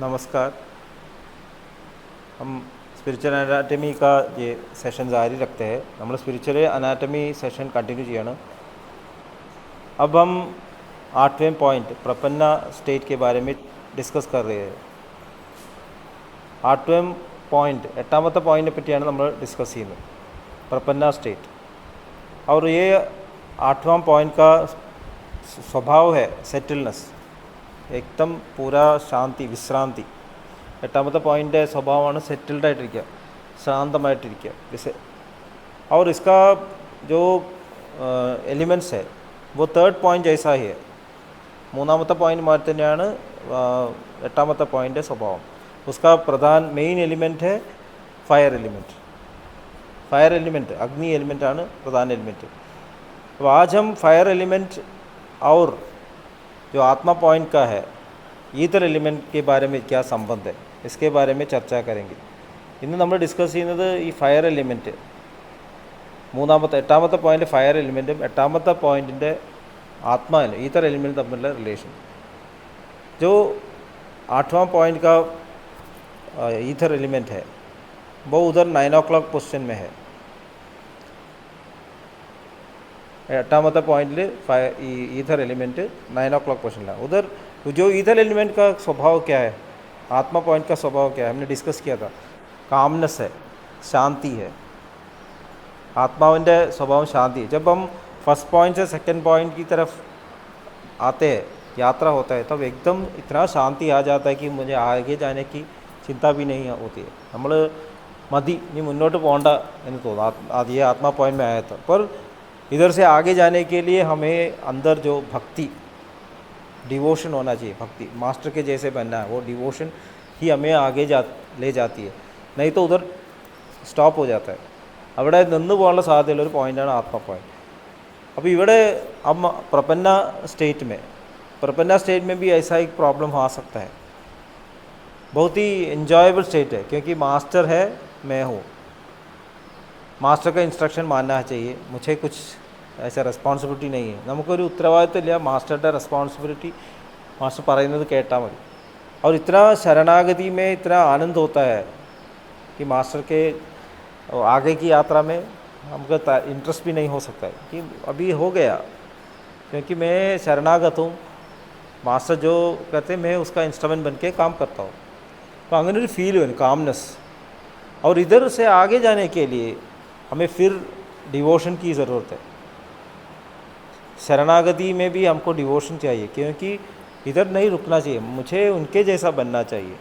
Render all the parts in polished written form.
नमस्कार। हम spiritual anatomy का ये सेशन जारी रखते हैं। നമ്മൾ स्पिरिचुअल अनाटमी सेशन कंटिन्यू ചെയ്യാണ്। अब हम 8वें पॉइंट प्रपन्ना स्टेट के बारे में डिस्कस कर रहे हैं। 8वें पॉइंट എട്ടാമത്തെ പോയിന്റിനെ പറ്റിയാണ് നമ്മൾ ഡിസ്കസ് ചെയ്യുന്നത്, प्रपन्ना स्टेट। और ये 8वां पॉइंट का स्वभाव है सेटलनेस, एकदम पूरा शांति विश्रांति। എട്ടാമത്തെ പോയിൻ്റ് സ്വഭാവമാണ് സെറ്റിൽഡ് ആയിട്ടിരിക്കുക, ശാന്തമായിട്ടിരിക്കുക। जैसे और इसका जो एलिमेंट्स है वो थर्ड पॉइंट जैसा ही है। മൂന്നാമത്തെ പോയിൻ്റ് മാതിരി തന്നെയാണ് എട്ടാമത്തെ പോയിൻ്റ് സ്വഭാവം। उसका प्रधान मेन एलिमेंट है फायर एलिमेंट। फायर एलिमेंट अग्नि एलिमेंट ആണ് प्रधान एलिमेंट। तो आज हम फायर एलिमेंट और जो आत्मा पॉइंट का है ईथर एलिमेंट के बारे में क्या संबंध है, इसके बारे में चर्चा करेंगे। ഇന്ന് നമ്മൾ ഡിസ്കസ് ചെയ്യുന്നത് ഈ ഫയർ എലിമെൻറ്റ്, എട്ടാമത്തെ പോയിൻ്റ് ഫയർ എലിമെൻറ്റും എട്ടാമത്തെ പോയിൻറ്റിൻ്റെ आत्मा ईथर एलिमेंट तमिल रिलेशन। जो 8वां पॉइंट का ईथर एलिमेंट है वो उधर 9 o'clock पोजिशन में है। एटामത്തെ पॉइंटिल ईथर एलिमेंट 9 o'clock पोजिशन है। उधर जो ईथर एलिमेंट का स्वभाव क्या है, आत्मा पॉइंट का स्वभाव क्या है, हमने डिस्कस किया था। कामनेस है, शांति है। आत्माविൻ്റെ स्वभाव शांति है। जब हम फर्स्ट पॉइंट से सेकंड पॉइंट की तरफ आते हैं, यात्रा होता है, तब एकदम इतना शांति आ जाता है कि मुझे आगे जाने की चिंता भी नहीं होती है। നമ്മൾ മതി ഇനി മുന്നോട്ട് പോകണ്ട എന്ന് തോന്നും। ये आत्मा पॉइंट में आया था। पर इधर से आगे जाने के लिए हमें अंदर जो भक्ति डिवोशन होना चाहिए, भक्ति मास्टर के जैसे बनना है। वो डिवोशन ही हमें आगे ले जाती है, नहीं तो उधर स्टॉप हो जाता है। അവിടെ നിന്ന് പോകാനുള്ള സാധ്യതയുള്ള ഒരു പോയിൻ്റാണ് ആത്മ പോയിൻ്റ്। अब इवड़े अब प्रपन्ना स्टेट में भी ऐसा एक प्रॉब्लम आ सकता है। बहुत ही इन्जॉयबल स्टेट है, क्योंकि मास्टर है, मैं हूँ। मास्टर का इंस्ट्रक्शन मानना चाहिए, मुझे कुछ ऐसा रेस्पॉन्सिबिलिटी नहीं है। നമുക്കൊരു ഉത്തരവാദിത്തമില്ല, മാസ്റ്ററുടെ റെസ്പോൺസിബിലിറ്റി मास्टर പറയുന്നത് കേട്ടാൽ മതി। और इतना शरणागति में इतना आनंद होता है कि मास्टर के आगे की यात्रा में हमको इंटरेस्ट भी नहीं हो सकता है कि अभी हो गया, क्योंकि मैं शरणागत हूँ। मास्टर जो कहते हैं मैं उसका इंस्ट्रूमेंट बन के काम करता हूँ। तो അങ്ങനെ ഒരു फील है, कामनेस। और इधर से आगे जाने के लिए हमें फिर डिवोशन की ज़रूरत है। शरणागति में भी हमको डिवोशन चाहिए, क्योंकि इधर नहीं रुकना चाहिए, मुझे उनके जैसा बनना चाहिए।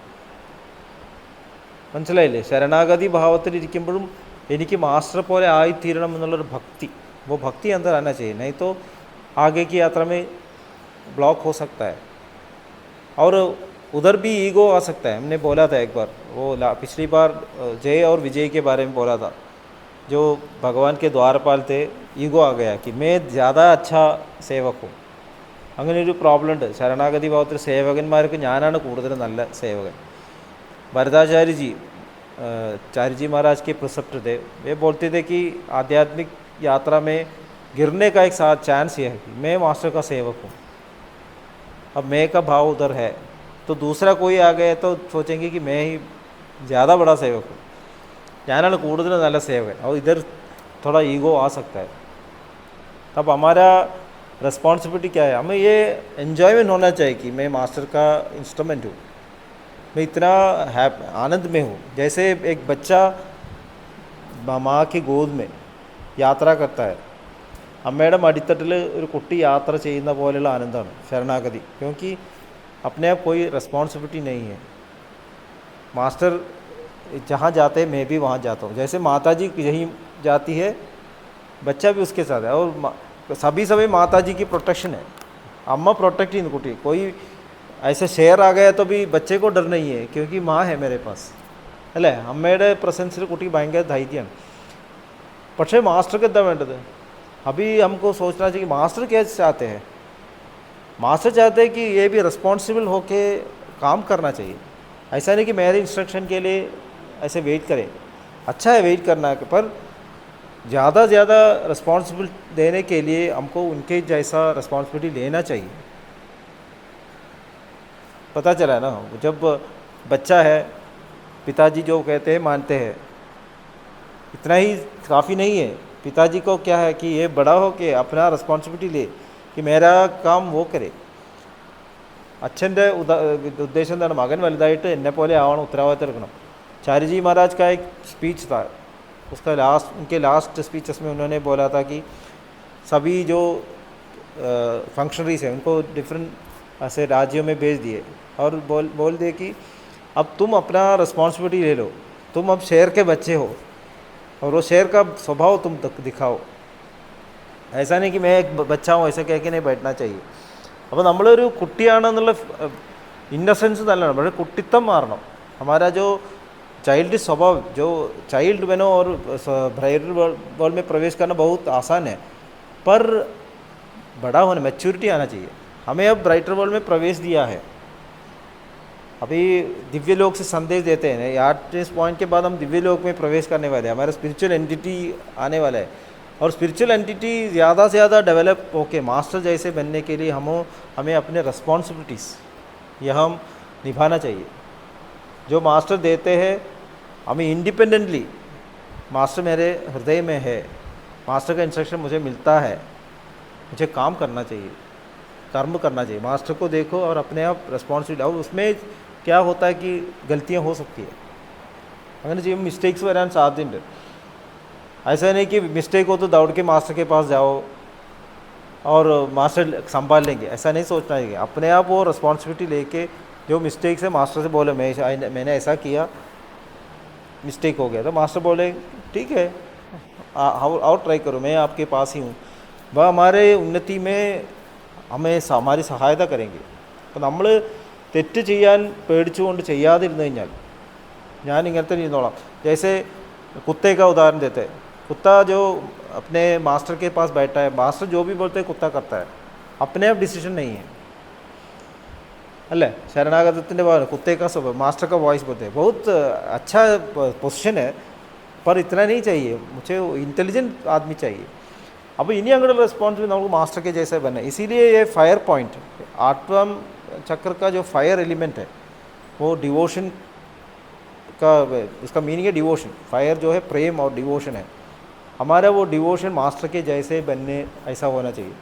മനസ്സിലായില്ലേ? ശരണാഗതി ഭാവത്തിലിരിക്കുമ്പോഴും എനിക്ക് മാസ്റ്റർ പോലെ ആയിത്തീരണം എന്നുള്ളൊരു ഭക്തി, वो भक्ति अंदर आना चाहिए, नहीं तो आगे की यात्रा में ब्लॉक हो सकता है। और उधर भी ईगो आ सकता है। हमने बोला था एक बार, वो पिछली बार जय और विजय के बारे में बोला था। जो भगवान के द्वारपाल थे, ईगो आ गया कि मैं ज़्यादा अच्छा सेवक हूँ। അങ്ങനെ ഒരു പ്രോബ്ലം ഉണ്ട് ശരണാഗതി ഭാവത്തിൽ। സേവകന്മാർക്ക് ഞാനാണ് കൂടുതൽ നല്ല സേവകൻ। भरताचार्य जी, चार्य जी महाराज के प्रिसेप्ट थे। वे बोलते थे कि आध्यात्मिक यात्रा में गिरने का एक साथ चांस ये है कि मैं मास्टर का सेवक हूँ। अब मैं का भाव उधर है, तो दूसरा कोई आ गया तो सोचेंगे कि मैं ही ज़्यादा बड़ा सेवक हूँ, ഞാനാണ് കൂടുതൽ നല്ല സേവകൻ। और इधर थोड़ा ईगो आ सकता है। तब हमारा रिस्पॉन्सिबिलिटी क्या है, हमें ये एन्जॉयमेंट होना चाहिए कि मैं मास्टर का इंस्ट्रूमेंट हूँ, मैं इतना आनंद में हूँ। जैसे एक बच्चा माँ की गोद में യാത്ര करता है, അമ്മയുടെ മടിത്തട്ടിൽ ഒരു കുട്ടി യാത്ര ചെയ്യുന്ന പോലെയുള്ള ആനന്ദമാണ് ശരണാഗതി। क्योंकि अपने आप कोई रिस्पॉन्सिबिलिटी नहीं है। मास्टर जहाँ जाते हैं मैं भी वहाँ जाता हूँ। जैसे माता जी यहीं जाती है, बच्चा भी उसके साथ है। और सभी समय माता जी की प्रोटेक्शन है। अम्मा प्रोटेक्ट ही कुटी, कोई ऐसे शेर आ गया तो भी बच्चे को डर नहीं है, क्योंकि माँ है मेरे पास, അല്ലേ? അമ്മയുടെ പ്രസൻസിൽ കുട്ടി ഭയങ്കര ധൈര്യമാണ്। പക്ഷേ മാസ്റ്റർക്ക് എന്താ വേണ്ടത്? अभी हमको सोचना चाहिए कि मास्टर क्या चाहते हैं। मास्टर चाहते हैं कि ये भी रिस्पॉन्सिबल होके काम करना चाहिए। ऐसा नहीं कि मेरे इंस्ट्रक्शन के लिए ऐसे वेट करें। अच्छा है वेट करना, पर ज़्यादा रिस्पॉन्सिबिलिटी देने के लिए हमको उनके जैसा रिस्पॉन्सिबिलिटी लेना चाहिए। पता चला ना, जब बच्चा है, पिताजी जो कहते हैं मानते हैं, इतना ही काफ़ी नहीं है। पिताजी को क्या है कि ये बड़ा हो के अपना रिस्पॉन्सिबिलिटी ले कि मेरा काम वो करे। അച്ഛൻ്റെ ഉദ്ദേശം എന്താണ്? മകൻ വലുതായിട്ട് എന്നെ പോലെ ആവണം, ഉത്തരവാദിത്തം എടുക്കണം। चार्य महाराज का एक स्पीच था, उसका उनके लास्ट स्पीचेस में उन्होंने बोला था कि सभी जो फंक्शनरीज हैं उनको डिफरेंट ऐसे राज्यों में भेज दिए और बोल दिए कि अब तुम अपना रिस्पॉन्सिबिलिटी ले लो, तुम अब शहर के बच्चे हो और वो शहर का स्वभाव तुम दिखाओ। ऐसा नहीं कि मैं एक बच्चा हूँ ऐसा कह के नहीं बैठना चाहिए। അപ്പോൾ നമ്മളൊരു കുട്ടിയാണെന്നുള്ള ഇന്നസെൻസ് നല്ലതാണ്, പക്ഷേ കുട്ടിത്തം മാറണം। हमारा जो चाइल्ड स्वभाव, जो चाइल्ड बनो और ब्राइडल वर्ल्ड में प्रवेश करना बहुत आसान है, पर बड़ा होने मैच्योरिटी आना चाहिए। हमें अब ब्राइडल वर्ल्ड में प्रवेश दिया है, अभी दिव्य लोक से संदेश देते हैं, 8 पॉइंट के बाद हम दिव्य लोक में प्रवेश करने वाले हैं, हमारा स्पिरिचुअल एंटिटी आने वाला है। और स्पिरिचुअल एंटिटी ज़्यादा से ज़्यादा डेवलप होके मास्टर जैसे बनने के लिए हमें अपने रिस्पॉन्सिबिलिटीज़ यह हम निभाना चाहिए। जो मास्टर देते हैं हमें इंडिपेंडेंटली, मास्टर मेरे हृदय में है, मास्टर का इंस्ट्रक्शन मुझे मिलता है, मुझे काम करना चाहिए, कर्म करना चाहिए। मास्टर को देखो और अपने आप रिस्पॉन्सिबिलिटी, और उसमें क्या होता है कि गलतियाँ हो सकती है, അങ്ങനെ ചെയ്യുമ്പോൾ മിസ്റ്റേക്സ് വരാൻ സാധ്യതയുണ്ട്। ऐसा नहीं कि मिस्टेक हो तो दौड़ के मास्टर के पास जाओ और मास्टर संभाल लेंगे, ऐसा नहीं सोचना चाहिए। अपने आप वो रिस्पॉन्सिबिलिटी लेके जो मिस्टेक से मास्टर से बोले मैंने ऐसा किया, मिस्टेक हो गया, तो मास्टर बोले ठीक है और ट्राई करो, मैं आपके पास ही हूँ। वह हमारे उन्नति में हमारी सहायता करेंगे। അപ്പോൾ നമ്മൾ തെറ്റ് ചെയ്യാൻ പേടിച്ചുകൊണ്ട് ചെയ്യാതിരുന്നു കഴിഞ്ഞാൽ ഞാൻ ഇങ്ങനത്തെ ഇരുന്നോളാം। जैसे कुत्ते का उदाहरण देते हैं, कुत्ता जो अपने मास्टर के पास बैठा है, मास्टर जो भी बोलते हैं कुत्ता करता है, अपने आप डिसीजन नहीं है, अल्ले शरणागतത്തിൻ്റെ भाव कुत्ते का सब मास्टर का वॉइस बोलते हैं। बहुत अच्छा पोजीशन है, पर इतना नहीं चाहिए, मुझे इंटेलिजेंट आदमी चाहिए। अब इन्हीं अंगड़ रिस्पॉन्सिबिलिटी നമുക്ക് मास्टर के जैसे बने। इसीलिए ये फायर पॉइंट, 8वां चक्र का जो फायर एलिमेंट है वो डिवोशन का, इसका मीनिंग है डिवोशन। फायर जो है प्रेम और डिवोशन है, हमारा वो डिवोशन मास्टर के जैसे बनने ऐसा होना चाहिए।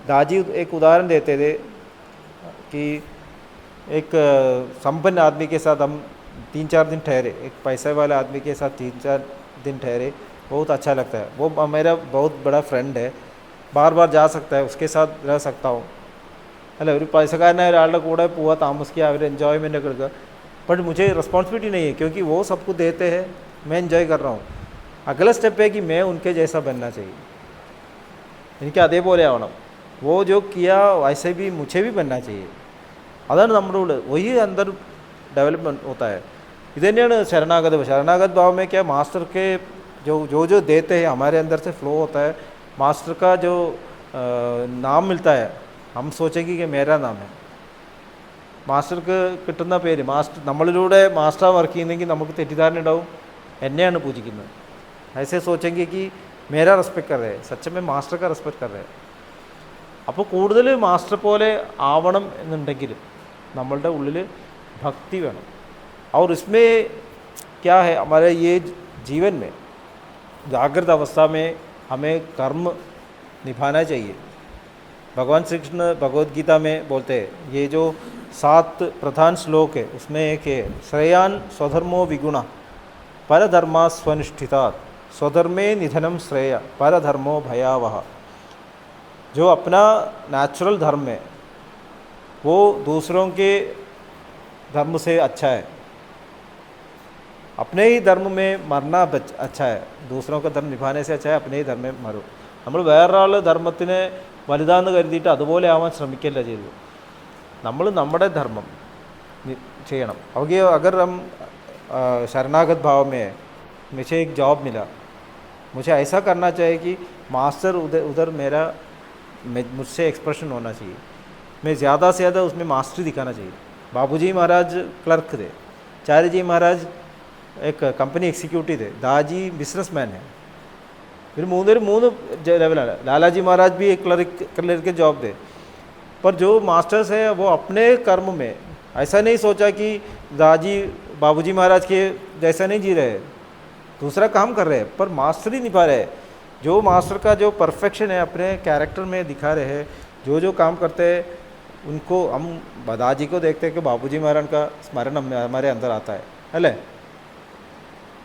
दादी एक उदाहरण देते थे कि एक संपन्न आदमी के साथ हम 3-4 दिन ठहरे, एक पैसे वाले आदमी के साथ 3-4 दिन ठहरे, बहुत अच्छा लगता है। वो मेरा बहुत बड़ा फ्रेंड है, बार बार जा सकता है, उसके साथ रह सकता हूँ, അല്ല ഒരു പൈസക്കാരനായ ഒരാളുടെ കൂടെ പോവുക, താമസിക്കുക, അവർ എൻജോയ്മെൻ്റ് ഒക്കെ എടുക്കുക, बट मुझे रिस्पॉन्सिबिलिटी नहीं है क्योंकि वो सब कुछ देते हैं, मैं एंजॉय कर रहा हूँ। अगला स्टेप है कि मैं उनके जैसा बनना चाहिए, എനിക്ക് അതേപോലെ ആവണം, वो जो किया वैसे भी मुझे भी बनना चाहिए। അതാണ് നമ്മുടെ ഉള്ളിൽ वही अंदर डेवलपमेंट होता है। ഇത് തന്നെയാണ് शरणागत भाव में क्या मास्टर के जो देते हैं हमारे अंदर से फ्लो होता है। मास्टर का जो नाम मिलता है, हम सोचेंगे कि मेरा नाम है, മാസ്റ്റർക്ക് കിട്ടുന്ന പേര്, മാസ്റ്റർ നമ്മളിലൂടെ മാസ്റ്റർ വർക്ക് ചെയ്യുന്നെങ്കിൽ നമുക്ക് തെറ്റിദ്ധാരണ ഉണ്ടാവും, എന്നെയാണ് പൂജിക്കുന്നത്। ऐसे सोचेंगे कि मेरा रेस्पेक्ट कर रहे हैं, सच में मास्टर का रेस्पेक्ट कर रहे हैं। അപ്പോൾ കൂടുതൽ മാസ്റ്റർ പോലെ ആവണം എന്നുണ്ടെങ്കിൽ നമ്മളുടെ ഉള്ളിൽ ഭക്തി വേണം। और इसमें क्या है, हमारे ये जीवन में जागृत अवस्था में हमें कर्म निभाना चाहिए। भगवान श्री कृष्ण भगवद गीता में बोलते हैं, ये जो 7 प्रधान श्लोक है उसमें एक है, श्रेयान स्वधर्मो विगुणा परधर्मा स्वनिष्ठिता स्वधर्मे निधनम श्रेय परधर्मो भयावह। जो अपना नेचुरल धर्म है वो दूसरों के धर्म से अच्छा है, अपने ही धर्म में मरना अच्छा है, दूसरों का धर्म निभाने से अच्छा है अपने ही धर्म में मरो। നമ്മൾ വേറൊരാളുടെ ധർമ്മത്തിനെ വലുതാന്ന് കരുതിയിട്ട് അതുപോലെ ആവാൻ ശ്രമിക്കല്ല ചെയ്തു, നമ്മൾ നമ്മുടെ ധർമ്മം ചെയ്യണം। अगर हम शरणागत भाव में है, मुझे एक जॉब मिला, मुझे ऐसा करना चाहिए कि मास्टर उधर मेरा मुझसे एक्सप्रेशन होना चाहिए, मैं ज़्यादा से ज़्यादा उसमें मास्टरी दिखाना चाहिए। बाबूजी महाराज क्लर्क थे, चार्य जी महाराज एक कंपनी एग्जीक्यूटिव थे, दादाजी बिजनेसमैन है, फिर मूന്ന് लेवल। लालाजी महाराज भी एक क्लर्क के जॉब थे। पर जो मास्टर्स हैं वो अपने कर्म में ऐसा नहीं सोचा कि दादी बाबूजी महाराज के जैसा नहीं जी रहे, दूसरा काम कर रहे हैं पर मास्टर ही निभा रहे हैं। जो मास्टर का जो परफेक्शन है अपने कैरेक्टर में दिखा रहे हैं, जो जो काम करते हैं उनको हम दादाजी को देखते हैं कि बाबूजी महाराज का स्मरण हमारे अंदर आता है ले।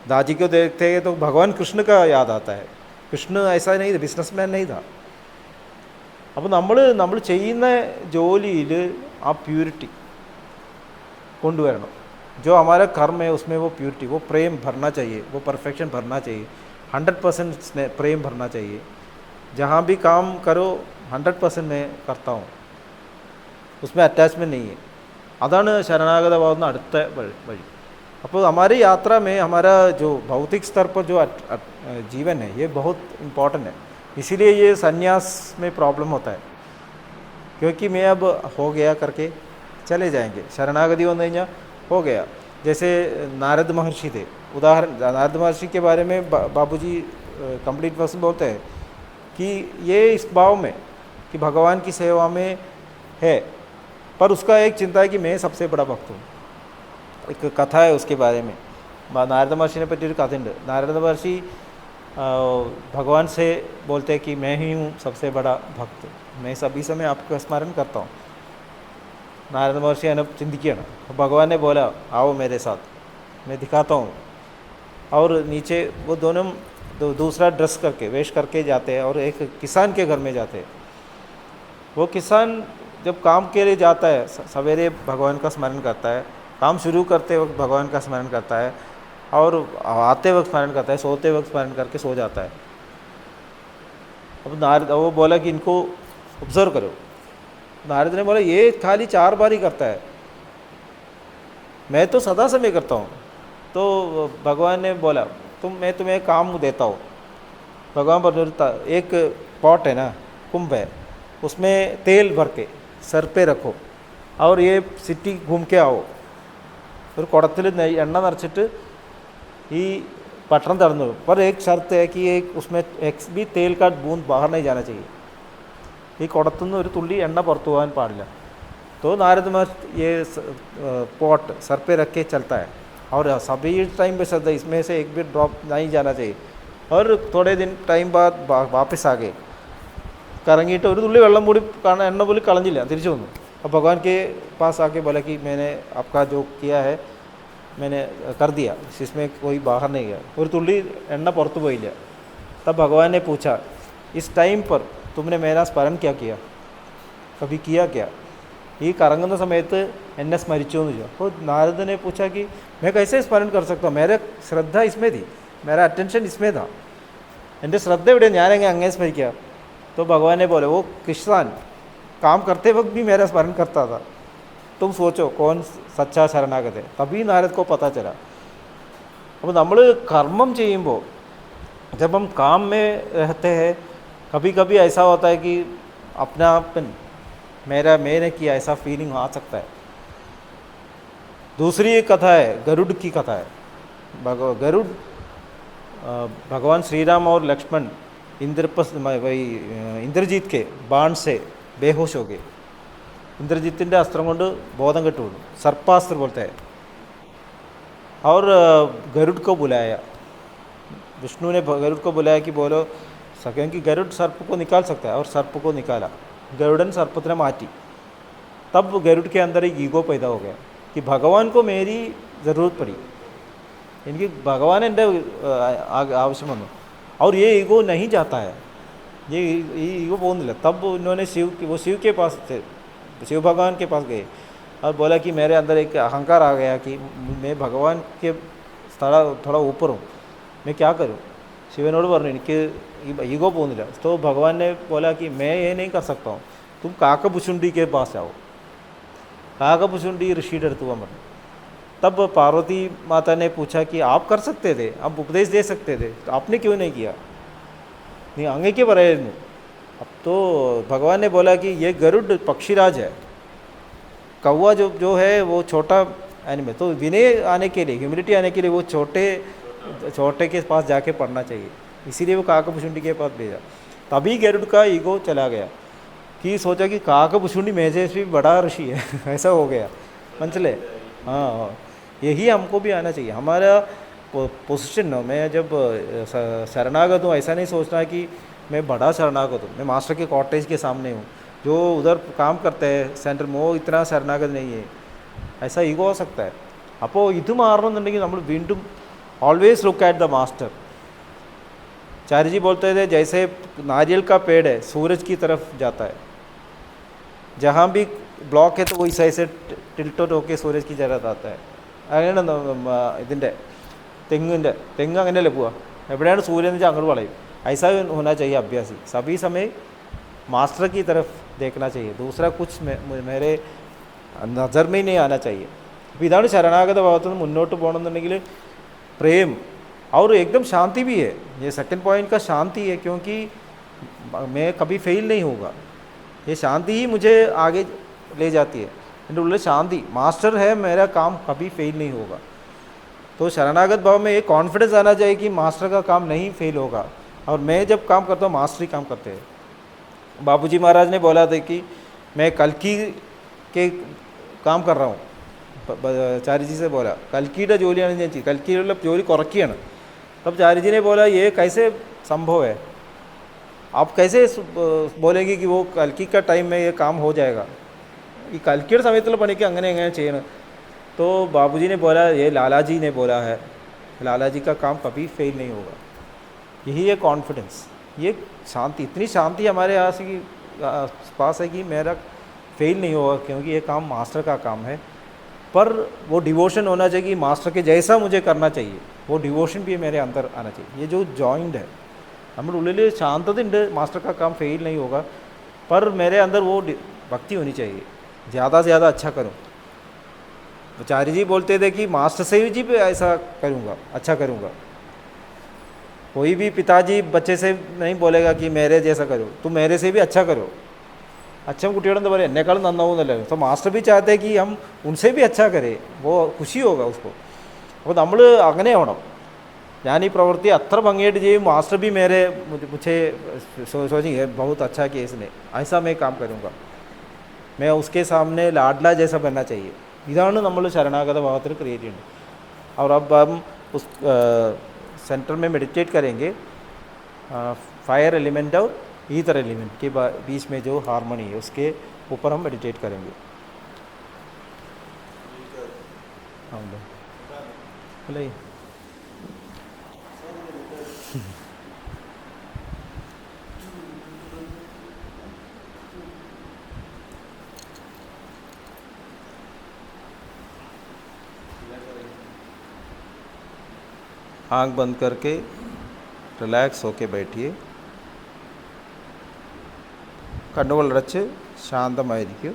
दादी को देखते हैं तो भगवान कृष्ण का याद आता है। कृष्ण ऐसा नहीं था, बिजनेसमैन नहीं था। അപ്പോൾ നമ്മൾ ചെയ്യുന്ന ജോലിയിൽ ആ പ്യൂരിറ്റി കൊണ്ടുവരണം। जो हमारा कर्म है उसमें वो प्यूरिटी, वो प्रेम भरना चाहिए, वो परफेक्शन भरना चाहिए, 100% प्रेम भरना चाहिए। जहाँ भी काम करो 100% मैं करता हूँ, उसमें अटैचमेंट नहीं है। अതാണ് ശരണാഗതമാകുന്ന അടുത്ത വഴി। അപ്പോൾ हमारी यात्रा में हमारा जो भौतिक स्तर पर जो जीवन है ये बहुत इम्पोर्टेंट है। इसीलिए ये संन्यास में प्रॉब्लम होता है, क्योंकि मैं अब हो गया करके चले जाएंगे। शरणागति होने കഴിഞ്ഞാൽ हो गया। जैसे नारद महर्षि थे, उदाहरण नारद महर्षि के बारे में बाबूजी कंप्लीट पर्सन बोलते हैं कि ये इस भाव में कि भगवान की सेवा में है, पर उसका एक चिंता है कि मैं सबसे बड़ा भक्त हूँ। एक कथा है उसके बारे में, नारद महर्षि ने पറ്റി ഒരു കഥയുണ്ട്। नारद महर्षि भगवान से बोलते हैं कि मैं ही हूँ सबसे बड़ा भक्त, मैं सभी समय आपका स्मरण करता हूँ। नारद महर्षि ने चिंतिക്കുകയാണ്। भगवान ने बोला आओ मेरे साथ, मैं दिखाता हूँ। और नीचे वो दोनों दूसरा ड्रेस करके वेश करके जाते हैं और एक किसान के घर में जाते हैं। वो किसान जब काम के लिए जाता है सवेरे भगवान का स्मरण करता है, काम शुरू करते वक्त भगवान का स्मरण करता है और आते वक्त स्मरण करता है, सोते वक्त स्मरण करके सो जाता है। अब नारद वो बोला कि इनको ऑब्जर्व करो। नारद ने बोला ये खाली 4 बार ही करता है, मैं तो सदा समय करता हूँ। तो भगवान ने बोला मैं तुम्हें काम देता हूँ। भगवान पर एक पॉट है ना, कुंभ है, उसमें तेल भर के सर पे रखो और ये सिटी घूम के आओ। ഒരു കുടത്തിൽ എണ്ണ നിറച്ചിട്ട് ഈ पटना तड़ना, पर एक शर्त है कि एक उसमें एक भी तेल का बूंद बाहर नहीं जाना चाहिए। ഈ കുടത്തുനിന്ന് ഒരു തുള്ളി എണ്ണ പുറത്തു പോകാൻ പാടില്ല। तो नारद महर्षि ये पॉट सर पे रख के चलता है और सभी टाइम पे चलता है, इसमें से एक भी ड्रॉप नहीं जाना चाहिए। और थोड़े दिन टाइम बाद वापस आ गए, കറങ്ങിയിട്ട് ഒരു തുള്ളി വെള്ളം കൂടി എണ്ണ പോലും കളഞ്ഞില്ല, തിരിച്ചു വന്നു। अब भगवान के पास आके बोला कि मैंने आपका जो किया है मैंने कर दिया, इसमें कोई बाहर नहीं गया, और तुल्ली एണ്ണ പുറത്തു പോയില്ല। तब भगवान ने पूछा इस टाइम पर तुमने मेरा स्मरण क्या किया, कभी किया क्या? ഈ കറങ്ങുന്ന സമയത്ത് എന്നെ സ്മരിച്ചു എന്ന് ചോദിച്ചു। അപ്പോൾ നാരദനെ पूछा कि मैं कैसे स्मरण कर सकता हूँ, मेरे श्रद्धा इसमें थी, मेरा अटेंशन इसमें था, എൻ്റെ ശ്രദ്ധ എവിടെ, ഞാനെങ്ങനെ അങ്ങനെ സ്മരിക്കുക? तो भगवान ने बोले वो किसान काम करते वक्त भी मेरा स्मरण करता था, तुम सोचो कौन सच्चा शरणागत है। तभी नारद को पता चला। अब നമ്മൾ कर्मम ചെയ്യുമ്പോൾ जब हम काम में रहते हैं कभी कभी ऐसा होता है कि अपनापन मैंने किया ऐसा फीलिंग आ सकता है। दूसरी एक कथा है, गरुड़ की कथा है। गरुड़ भगवान श्री राम और लक्ष्मण इंद्रजीत के बाण से बेहोश हो गए। इंद्रजीतिൻ്റെ अस्त्रം കൊണ്ട് ബോധം കെട്ടു വീണു, സർപ്പാസ്त्र बोलते हैं। और गरुड़ को बुलाया, विष्णु ने गरुड़ को बुलाया कि बोलो, क्योंकि गरुड़ सर्प को निकाल सकता है, और सर्प को निकाला, गरुड़न सर्पത്തിനെ മാറ്റി। तब गरुड़ के अंदर एक ईगो पैदा हो गया कि भगवान को मेरी ज़रूरत पड़ी, इनकी भगवान എൻ്റെ ആവശ്യം വന്നു, और ये ईगो नहीं जाता है, ये ईगो പോകുന്നില്ല। तब उन्होंने शिव के पास थे, शिव भगवान के पास गए और बोला कि मेरे अंदर एक अहंकार आ गया कि मैं भगवान के थोड़ा ऊपर हूँ, मैं क्या करूँ? शिवनोട് പറഞ്ഞു എനിക്ക് ईगो പോകുന്നില്ല। तो भगवान ने बोला कि मैं ये नहीं कर सकता हूँ, तुम काकभुशुंडी के पास जाओ। काकभुशुंडी ऋषि के അടുത്ത് പോകാൻ പറഞ്ഞു। तब पार्वती माता ने पूछा कि आप कर सकते थे, आप उपदेश दे सकते थे, तो आपने क्यों नहीं किया? नहीं അങ്ങേക്ക് പറയായിരുന്നു। अब तो भगवान ने बोला कि ये गरुड़ पक्षीराज है, कौवा जो है वो छोटा एनिमल, तो विनय आने के लिए, ह्यूमिलिटी आने के लिए वो छोटे के पास जाके पढ़ना चाहिए, इसीलिए वो काकभुशुंडी के पास भेजा। तभी गरुड़ का ईगो चला गया कि सोचा कि काकभुशुंडी मेरे से भी बड़ा ऋषि है ऐसा हो गया। मंचले। हाँ हाँ, यही हमको भी आना चाहिए। हमारा पोजीशन हो, मैं जब शरणागत हूँ, ऐसा नहीं सोचना कि मैं बड़ा शरणागत हूँ, मैं मास्टर के कॉटेज के सामने हूँ, जो उधर काम करते हैं सेंटर में वो इतना शरणागत नहीं है, ऐसा ईगो हो सकता है। അപ്പോൾ ഇത് മാറണമെന്നുണ്ടെങ്കിൽ നമ്മൾ വീണ്ടും always look at the master. चार्य जी बोलते थे जैसे नारियल का पेड़ है सूरज की तरफ जाता है, जहाँ भी ബ്ലോക്ക് है तो वो इस ऐसे टिल्टोट होके सूरज की तरफ आता है। അങ്ങനെയാണ് ഇതിൻ്റെ തെങ്ങ് അങ്ങനെയല്ലേ പോവുക, എവിടെയാണ് സൂര്യൻ എന്ന് വെച്ചാൽ അങ്ങോട്ട് വളയും। ऐसा होना चाहिए अभ्यासी, सभी समय मास्टर की तरफ देखना चाहिए, दूसरा कुछ मेरे नज़र में ही नहीं आना चाहिए। അപ്പോൾ ഇതാണ് ശരണാഗത ഭാവത്തിൽ നിന്ന് മുന്നോട്ട് പോകണമെന്നുണ്ടെങ്കിൽ प्रेम और एकदम शांति भी है। ये सेकंड पॉइंट का शांति है, क्योंकि मैं कभी फेल नहीं होगा, ये शांति ही मुझे आगे ले जाती है। मेरे उल्ले शांति मास्टर है, मेरा काम कभी फेल नहीं होगा। तो शरणागत भाव में ये कॉन्फिडेंस आना चाहिए कि मास्टर का काम नहीं फेल होगा, और मैं जब काम करता हूँ मास्टर ही काम करते हैं। बाबूजी महाराज ने बोला था कि मैं कल्कि के काम कर रहा हूँ, चार्य जी से बोला कल्किയുടെ ജോലിയാണ് ഞാൻ ചെയ്യുന്നത്, കൽക്കിയുടെ ജോലി കുറയ്ക്കുകയാണ്। तब चार्य जी ने बोला ये कैसे संभव है, आप कैसे बोलेंगे कि वो कल्कि का टाइम में ये काम हो जाएगा, ഈ കൽക്കിയുടെ സമയത്തുള്ള പണിക്ക് അങ്ങനെ എങ്ങനെ ചെയ്യണം। तो बाबूजी ने बोला ये लाला जी ने बोला है, लाला जी का काम कभी फेल नहीं होगा। यही है कॉन्फिडेंस, ये शांति, इतनी शांति हमारे यहाँ से पास है कि मेरा फेल नहीं होगा, क्योंकि ये काम मास्टर का काम है। पर वो डिवोशन होना चाहिए कि मास्टर के जैसा मुझे करना चाहिए, वो डिवोशन भी मेरे अंदर आना चाहिए। ये जो जॉइंट है, നമ്മുടെ ഉള്ളിൽ ശാന്തത ഉണ്ട്, मास्टर का काम फेल नहीं होगा, पर मेरे अंदर वो भक्ति होनी चाहिए, ज़्यादा से ज़्यादा अच्छा करूँ। तो चार्य जी बोलते थे कि मास्टर से जी भी ऐसा करूँगा, अच्छा करूँगा। कोई भी पिताजी बच्चे से नहीं बोलेगा कि मेरे जैसा करो, तुम मेरे से भी अच्छा करो। अच्छा കുട്ടിയോടെന്താ പറയുക എന്നെക്കാളും നന്നാവുന്നല്ലോ। तो मास्टर भी चाहते हैं कि हम उनसे भी अच्छा करें, वो खुशी होगा उसको। അപ്പോൾ നമ്മൾ അങ്ങനെ ആവണം। ഞാൻ ഈ പ്രവൃത്തി അത്ര ഭംഗിയായിട്ട് ചെയ്യും, മാസ്റ്റർ भी मेरे मुझे सोचेंगे बहुत अच्छा किया इसने, ऐसा मैं काम करूँगा, मैं उसके सामने लाडला जैसा बनना चाहिए। ഇതാണ് നമ്മൾ ശരണാഗത ഭാവത്തിൽ ക്രിയേറ്റ് ചെയ്യുന്നത്। और अब हम उस सेंटर में मेडिटेट करेंगे, फायर एलिमेंट और ईथर एलिमेंट के बीच में जो हारमोनी है उसके ऊपर हम मेडिटेट करेंगे। हाँ बोले आँख बंद करके റിലാക്സ് होके बैठिए, കണ്ണുകൾ അടച്ച് शांतമായിരിക്കും।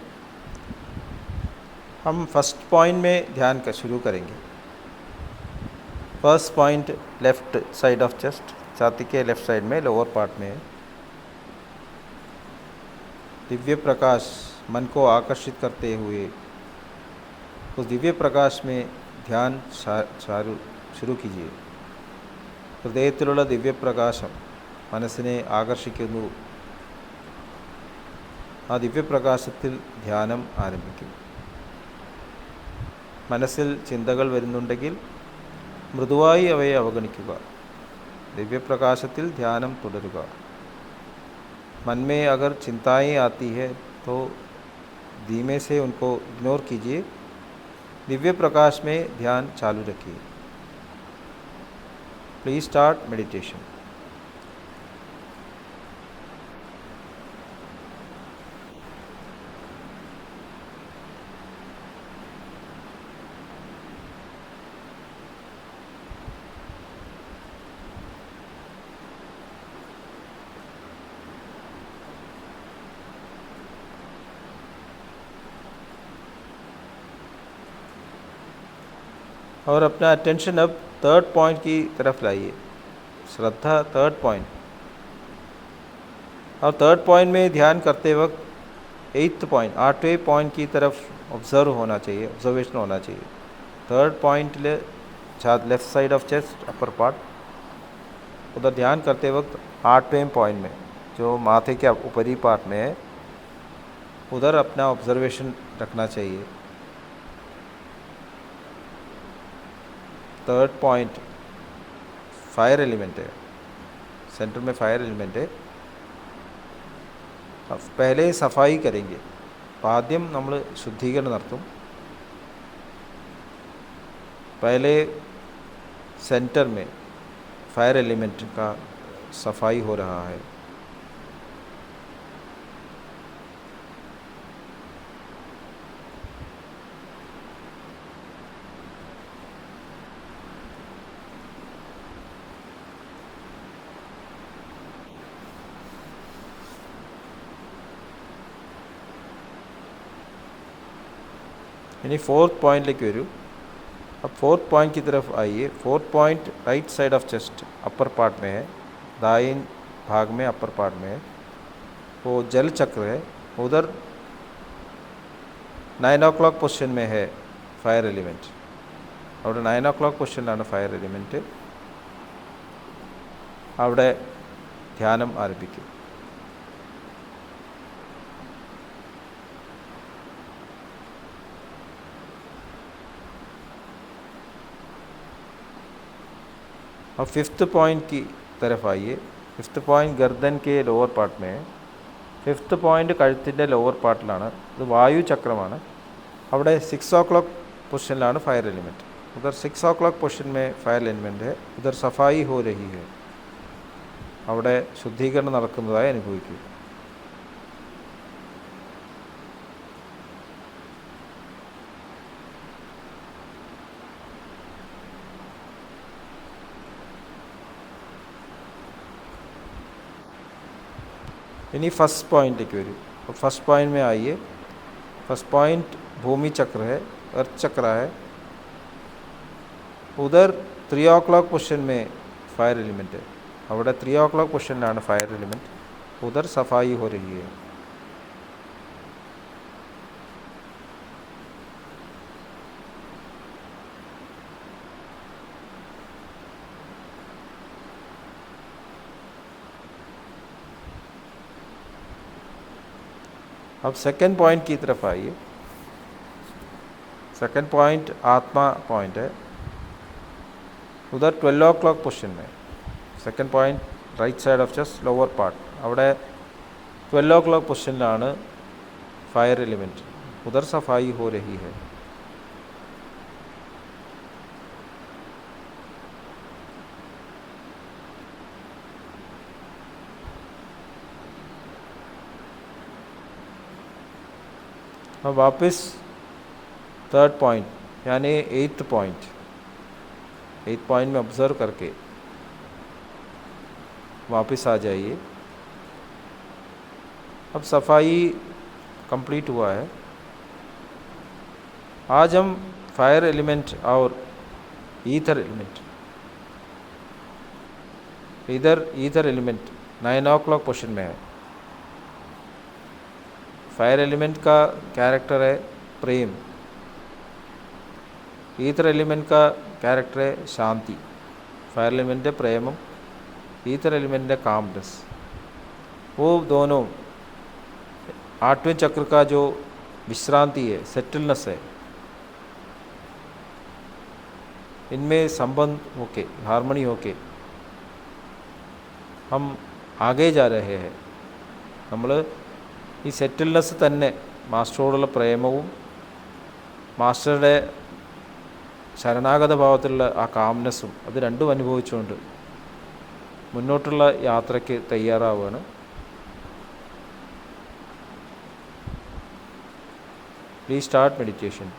हम फर्स्ट पॉइंट में ध्यान का शुरू करेंगे। First point left side of chest, छाती के लेफ्ट साइड में लोअर पार्ट में है। दिव्य प्रकाश मन को आकर्षित करते हुए उस दिव्य प्रकाश में ध्यान शुरू कीजिए। ഹൃദയത്തിലുള്ള ദിവ്യപ്രകാശം മനസ്സിനെ ആകർഷിക്കുന്നു, ആ ദിവ്യപ്രകാശത്തിൽ ധ്യാനം ആരംഭിക്കും। മനസ്സിൽ ചിന്തകൾ വരുന്നുണ്ടെങ്കിൽ മൃദുവായി അവയെ അവഗണിക്കുക, ദിവ്യപ്രകാശത്തിൽ ധ്യാനം തുടരുക। मन में अगर चिंताएं आती है तो धीमे से उनको इग्नोर कीजिए, दिव्य प्रकाश में ध्यान चालू रखिए। Please start meditation. और अपना अटेंशन अब थर्ड पॉइंट की तरफ लाइए, श्रद्धा थर्ड पॉइंट। और थर्ड पॉइंट में ध्यान करते वक्त एट्थ पॉइंट, आठवें पॉइंट की तरफ ऑब्जर्व होना चाहिए, ऑब्जर्वेशन होना चाहिए। Third point left side of chest upper part, उधर ध्यान करते वक्त आठवें पॉइंट में जो माथे के ऊपरी पार्ट में है उधर अपना ऑब्जर्वेशन रखना चाहिए। थर्ड पॉइंट फायर एलिमेंट है, सेंटर में फायर एलिमेंट है. अब पहले सफाई करेंगे. ആദ്യം നമ്മൾ ശുദ്ധീകരണം നടത്തും. पहले सेंटर में फायर एलिमेंट का सफाई हो रहा है. इनी फोर्थ पॉइंट वरू. अब फोर्थ पॉइंट की तरफ आइए. Fourth point right side of chest upper part में है, दाहिने भाग में अपर पार्ट में है. वो जल चक्र है, उधर 9 o'clock पोजिशन में है फायर एलिमेंट. അവിടെ 9 o'clock പൊസിഷനിലാണ് ഫയർ എലിമെൻറ്റ്. അവിടെ ധ്യാനം ആരംഭിക്കും. अब फिफ्थ पॉइंट की तरफ आइए. फिफ्थ पॉइंट गर्दन के लोअर पार्ट में है. ഫിഫ്ത്ത് പോയിൻ്റ് കഴുത്തിൻ്റെ ലോവർ പാർട്ടിലാണ്. ഇത് വായു ചക്രമാണ്. അവിടെ 6 o'clock പൊസിഷനിലാണ് ഫയർ എലിമെൻറ്റ്. उधर 6 o'clock पोजिशन में फायर एलिमेंट है. उधर सफाई हो रही है. അവിടെ ശുദ്ധീകരണം നടക്കുന്നതായി അനുഭവിക്കും. इन्हीं फर्स्ट पॉइंट के वरू. फर्स्ट पॉइंट में आइए. फर्स्ट पॉइंट भूमि चक्र है, अर्थ चक्र है. उधर 3 o'clock पोजिशन में फायर एलिमेंट है. അവിടെ 3 o'clock പൊസിഷനിലാണ് ഫയർ എലിമെൻറ്റ്. ഉധർ സഫായി हो रही है. अब सेकंड पॉइंट की तरफ आइए. सेकंड पॉइंट आत्मा पॉइंट है. उधर 12 o'clock पोजिशन में. Second point right side of chest lower part. അവിടെ 12 o'clock പൊസിഷനിലാണ് फायर एलिमेंट. उधर सफाई हो रही है. अब वापस थर्ड पॉइंट यानी 8th पॉइंट में ऑब्ज़र्व करके वापस आ जाइए. अब सफाई कंप्लीट हुआ है. आज हम फायर एलिमेंट और ईथर एलिमेंट, इधर ईथर एलिमेंट 9 o'clock पोजिशन में है. फायर एलिमेंट का कैरेक्टर है प्रेम. ईथर एलिमेंट का कैरेक्टर है शांति. फायर एलिमेंट है प्रेमम, ईथर एलिमेंट है कामनेस. वो दोनों 8वें चक्र का जो विश्रांति है, सेटलनेस है, इनमें संबंध होके, हार्मनी होके हम आगे जा रहे हैं. നമ്മൾ ഈ സെറ്റിൽനെസ് തന്നെ മാസ്റ്ററോടുള്ള പ്രേമവും മാസ്റ്ററുടെ ശരണാഗത ഭാവത്തിലുള്ള ആ കാംനെസ്സും അത് രണ്ടും അനുഭവിച്ചുകൊണ്ട് മുന്നോട്ടുള്ള യാത്രയ്ക്ക് തയ്യാറാവുകയാണ്. Please start meditation.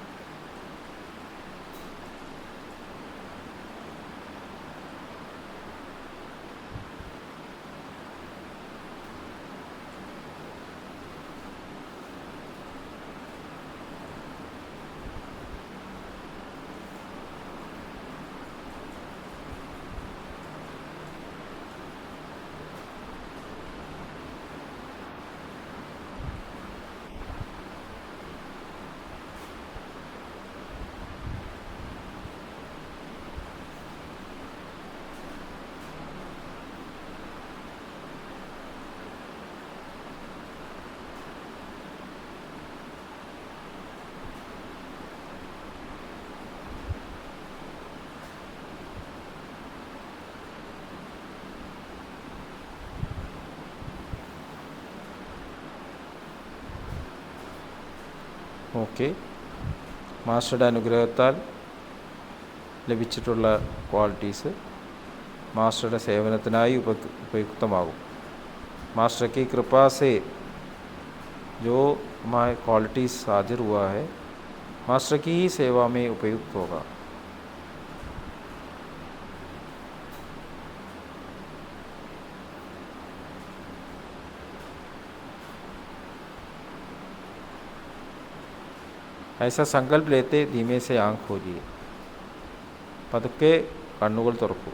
നോക്കി മാസ്റ്ററുടെ അനുഗ്രഹത്താൽ ലഭിച്ചിട്ടുള്ള ക്വാളിറ്റീസ് मास्टर सेवनतिनाई उपयुक्तमागुम। मास्टर की कृपा से जो हमारे क्वालिटीज़ हाजिर हुआ है मास्टर की ही सेवा में उपयुक्त होगा। ऐसा संकल्प लेते धीमे से आँख खोलिए, पदके कണ്ണുകൾ തുറക്കൂ।